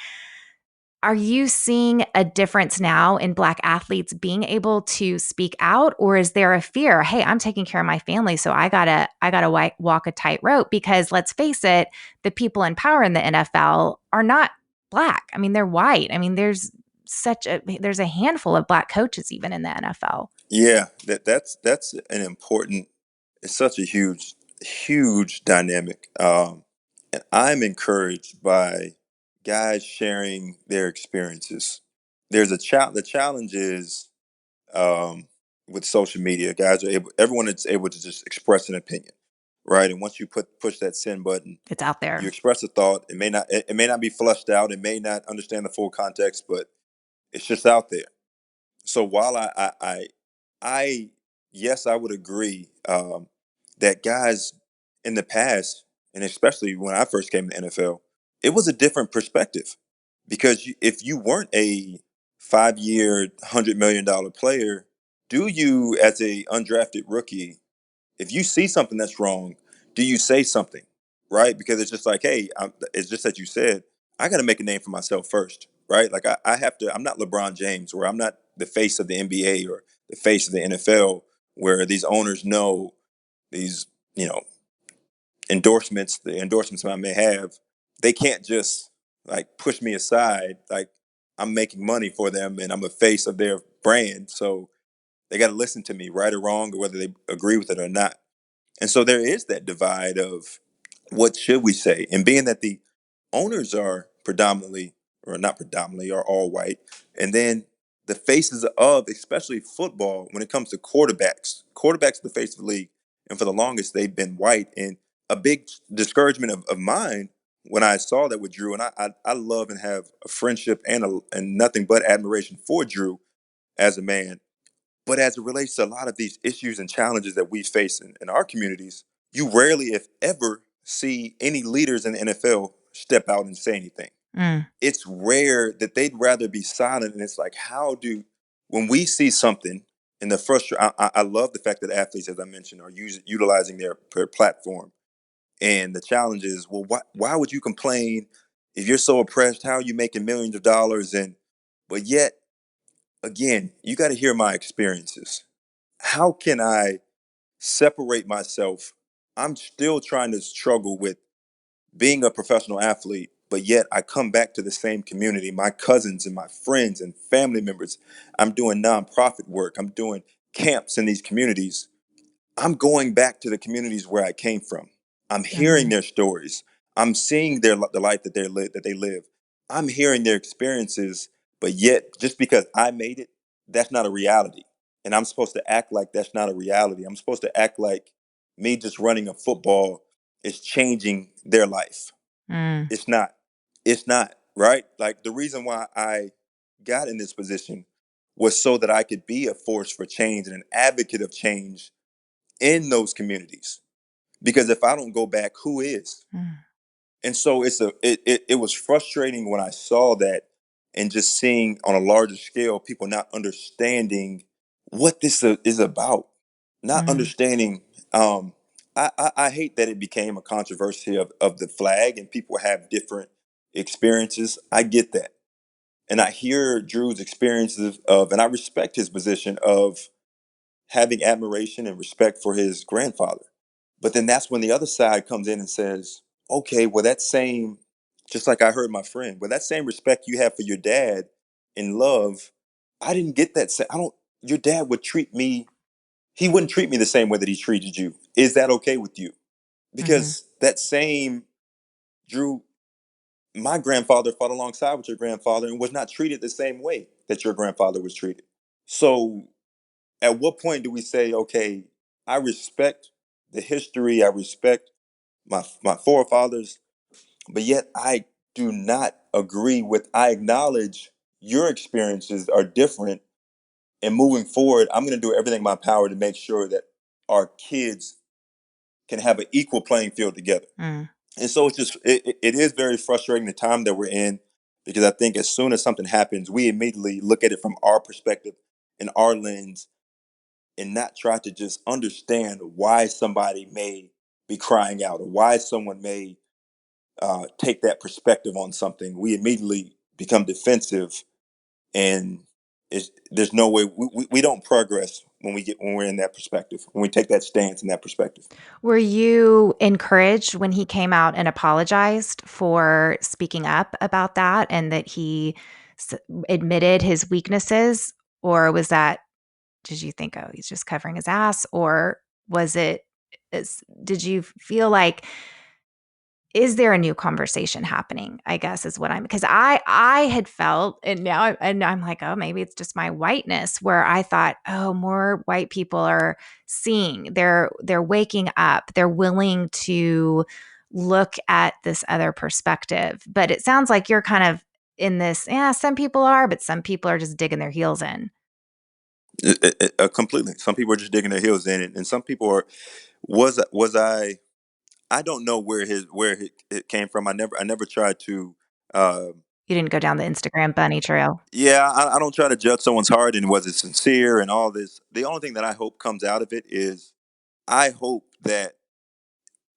Are you seeing a difference now in Black athletes being able to speak out, or is there a fear? Hey, I'm taking care of my family, so I gotta walk a tightrope. Because let's face it, the people in power in the NFL are not Black. I mean, they're white. I mean, there's a handful of Black coaches even in the NFL. Yeah, that's an important. It's such a huge dynamic, and I'm encouraged by guys sharing their experiences. There's a The challenge is, um, with social media, everyone is able to just express an opinion, right? And once you push that send button, It's out you there. express a thought. It may not be flushed out. It may not understand the full context, but it's just out there. So while I yes, I would agree, that guys in the past, and especially when I first came to the NFL, it was a different perspective, because if you weren't a 5-year, $100 million player, do you, as a undrafted rookie, if you see something that's wrong, do you say something, right? Because it's just like, hey, it's just that you said, I got to make a name for myself first, right? Like I have to. I'm not LeBron James, or I'm not the face of the NBA or the face of the NFL, where these owners know these, you know, the endorsements I may have, they can't just like push me aside. Like I'm making money for them, and I'm a face of their brand, so they got to listen to me, right or wrong, or whether they agree with it or not. And so there is that divide of what should we say? And being that the owners are predominantly, or not predominantly, are all white, and then the faces of, especially football, when it comes to quarterbacks are the face of the league. And for the longest, they've been white. And a big discouragement of mine when I saw that with Drew, and I love and have a friendship and nothing but admiration for Drew as a man, but as it relates to a lot of these issues and challenges that we face in our communities, you rarely, if ever, see any leaders in the NFL step out and say anything. Mm. It's rare that they'd rather be silent. And it's like, when we see something in the frustration, I love the fact that athletes, as I mentioned, are utilizing their platform. And the challenge is, well, why would you complain if you're so oppressed? How are you making millions of dollars? But yet, again, you got to hear my experiences. How can I separate myself? I'm still trying to struggle with being a professional athlete, but yet I come back to the same community, my cousins and my friends and family members. I'm doing nonprofit work, I'm doing camps in these communities. I'm going back to the communities where I came from. I'm hearing Mhm. their stories. I'm seeing the life that they live. I'm hearing their experiences, but yet just because I made it, that's not a reality. And I'm supposed to act like that's not a reality. I'm supposed to act like me just running a football is changing their life. Mm, It's not. It's not, right? Like the reason why I got in this position was so that I could be a force for change and an advocate of change in those communities. Because if I don't go back, who is? mm, And so it was frustrating when I saw that and just seeing on a larger scale people not understanding what this is about, not mm, understanding. Um, I hate that it became a controversy of the flag and people have different experiences. I get that, and I hear Drew's experiences of, and I respect his position of having admiration and respect for his grandfather. But then that's when the other side comes in and says, okay, well, that same, just like I heard my friend, well, that same respect you have for your dad in love, I didn't get that. I don't, your dad would treat me, he wouldn't treat me the same way that he treated you. Is that okay with you? mhm. Because that same, Drew, my grandfather fought alongside with your grandfather and was not treated the same way that your grandfather was treated. So at what point do we say, okay, I respect the history, I respect my forefathers, but yet I do not agree with, I acknowledge your experiences are different. And moving forward, I'm going to do everything in my power to make sure that our kids can have an equal playing field together. Mm. And so it's just, it is very frustrating the time that we're in, because I think as soon as something happens, we immediately look at it from our perspective and our lens and not try to just understand why somebody may be crying out or why someone may take that perspective on something. We immediately become defensive, and there's no way we don't progress when we're in that perspective, when we take that stance in that perspective. Were you encouraged when he came out and apologized for speaking up about that and that he s- admitted his weaknesses? Or was that, did you think, oh, he's just covering his ass? Or was it, did you feel like, is there a new conversation happening, I guess is what I'm, because I had felt, and I'm like, oh, maybe it's just my whiteness, where I thought, oh, more white people are seeing, they're waking up, they're willing to look at this other perspective. But it sounds like you're kind of in this, yeah, some people are, but some people are just digging their heels in. Completely. Some people are just digging their heels in it, and some people are. Was I? I don't know it came from. I never tried to. Uh, You didn't go down the Instagram bunny trail. Yeah, I don't try to judge someone's heart and was it sincere and all this. The only thing that I hope comes out of it is I hope that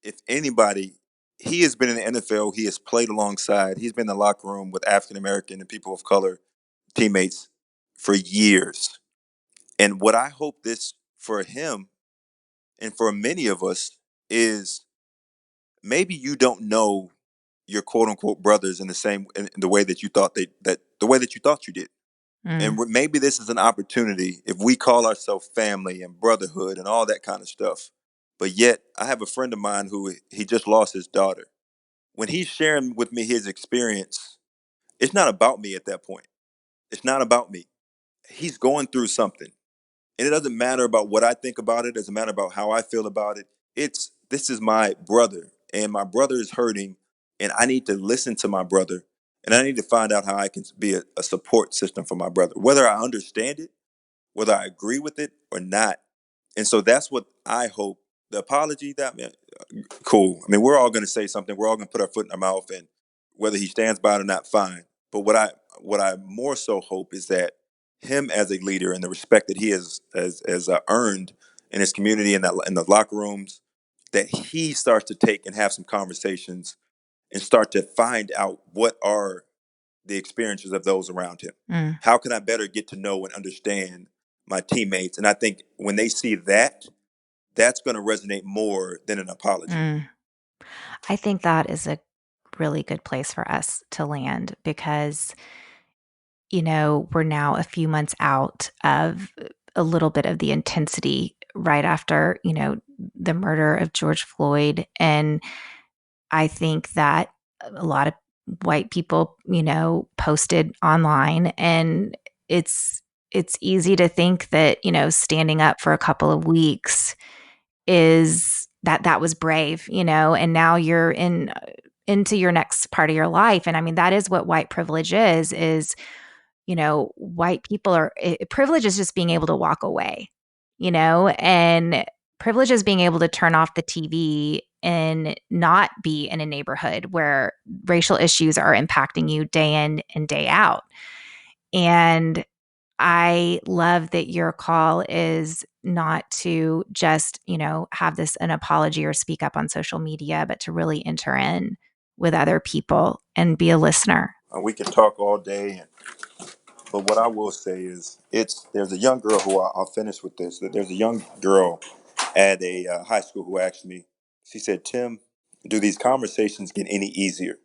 if anybody, he has been in the NFL, he has played alongside, he's been in the locker room with African American and people of color teammates for years. And what I hope this for him and for many of us is maybe you don't know your quote unquote brothers in the same in the way that you thought that the way that you thought you did. And Mm, maybe this is an opportunity if we call ourselves family and brotherhood and all that kind of stuff. But yet, I have a friend of mine who he just lost his daughter. When he's sharing with me his experience, it's not about me at that point. It's not about me. He's going through something. And it doesn't matter about what I think about it, it doesn't matter about how I feel about it. It's this is my brother, and my brother is hurting, and I need to listen to my brother, and I need to find out how I can be a support system for my brother, whether I understand it, whether I agree with it or not. And so that's what I hope. The apology, that man, cool. I mean, we're all going to say something. We're all going to put our foot in our mouth, and whether he stands by it or not, fine. But what I more so hope is that him as a leader and the respect that he has earned in his community and that in the locker rooms, that he starts to take and have some conversations and start to find out what are the experiences of those around him. mm, How can I better get to know and understand my teammates? And I think when they see that, that's going to resonate more than an apology. mm. I think that is a really good place for us to land because, we're now a few months out of a little bit of the intensity right after, the murder of George Floyd. And I think that a lot of white people, posted online. And it's easy to think that, standing up for a couple of weeks is that was brave, and now you're into your next part of your life. And I mean, that is what white privilege is, white people privilege is just being able to walk away, and privilege is being able to turn off the TV and not be in a neighborhood where racial issues are impacting you day in and day out. And I love that your call is not to just, have an apology or speak up on social media, but to really enter in with other people and be a listener. We can talk all day, but what I will say is, there's a young girl who I'll finish with this. That there's a young girl at a high school who asked me. She said, "Tim, do these conversations get any easier?"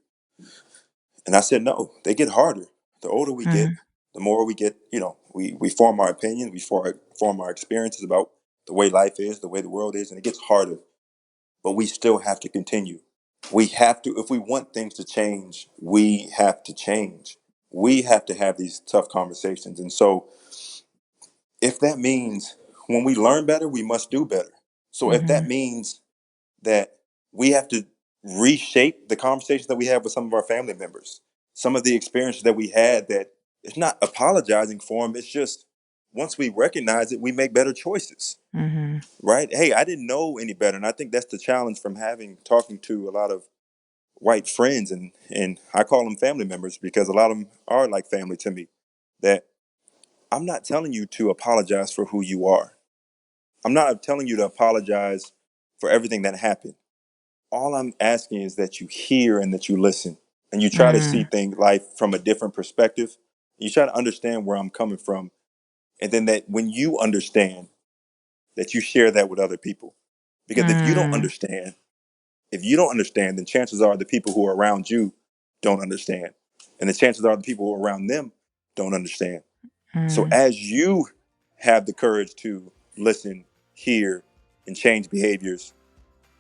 And I said, "No, they get harder. The older we get, Mm, the more we get. We form our opinions, form our experiences about the way life is, the way the world is, and it gets harder. But we still have to continue. We have to, if we want things to change, we have to change. We have to have these tough conversations. And so, if that means when we learn better, we must do better. So, if that mhm, means that we have to reshape the conversations that we have with some of our family members, some of the experiences that we had, that it's not apologizing for them. It's just once we recognize it, we make better choices, mhm, right? Hey, I didn't know any better. And I think that's the challenge from talking to a lot of white friends, and I call them family members because a lot of them are like family to me. That I'm not telling you to apologize for who you are. I'm not telling you to apologize for everything that happened. All I'm asking is that you hear and that you listen and you try to see mm, things life from a different perspective. You try to understand where I'm coming from, and then that when you understand, that you share that with other people. Because mm, if you don't understand, then chances are the people who are around you don't understand. And the chances are the people who are around them don't understand. So mm. as you have the courage to listen, hear, and change behaviors,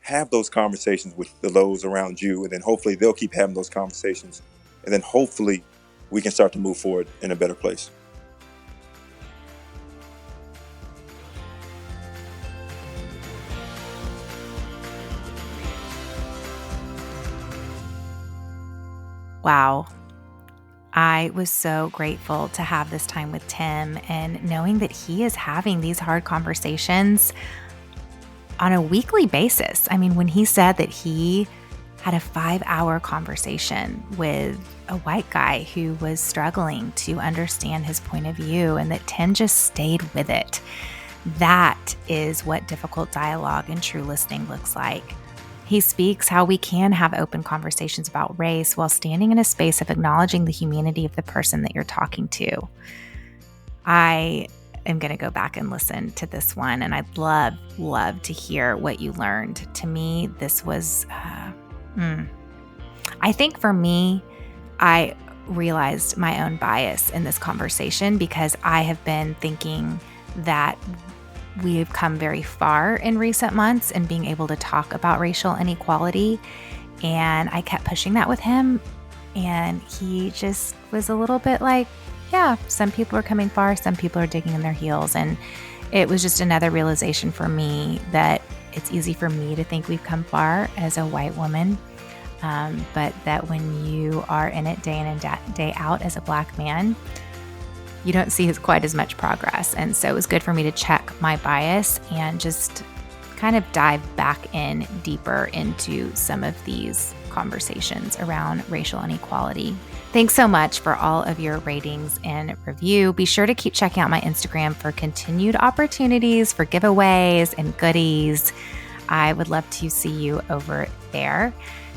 have those conversations with those around you, and then hopefully they'll keep having those conversations. And then hopefully we can start to move forward in a better place. Wow. I was so grateful to have this time with Tim and knowing that he is having these hard conversations on a weekly basis. I mean, when he said that he had a 5-hour conversation with a white guy who was struggling to understand his point of view and that Tim just stayed with it, that is what difficult dialogue and true listening looks like. He speaks how we can have open conversations about race while standing in a space of acknowledging the humanity of the person that you're talking to. I am going to go back and listen to this one, and I'd love to hear what you learned. To me, this was, I think for me, I realized my own bias in this conversation because I have been thinking that we've come very far in recent months in being able to talk about racial inequality. And I kept pushing that with him. And he just was a little bit like, yeah, some people are coming far, some people are digging in their heels. And it was just another realization for me that it's easy for me to think we've come far as a white woman. But that when you are in it day in and day out as a Black man, you don't see quite as much progress. And so it was good for me to check my bias and just kind of dive back in deeper into some of these conversations around racial inequality. Thanks so much for all of your ratings and review. Be sure to keep checking out my Instagram for continued opportunities for giveaways and goodies. I would love to see you over there.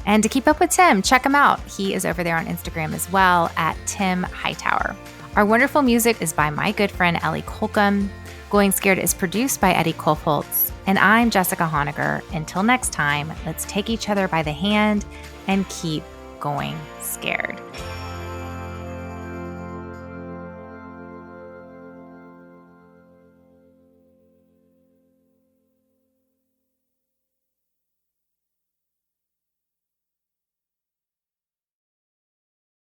And to keep up with Tim, check him out. He is over there on Instagram as well at Tim Hightower. Our wonderful music is by my good friend Ellie Colcom. Going Scared is produced by Eddie Kolfoltz. And I'm Jessica Honegger. Until next time, let's take each other by the hand and keep going scared.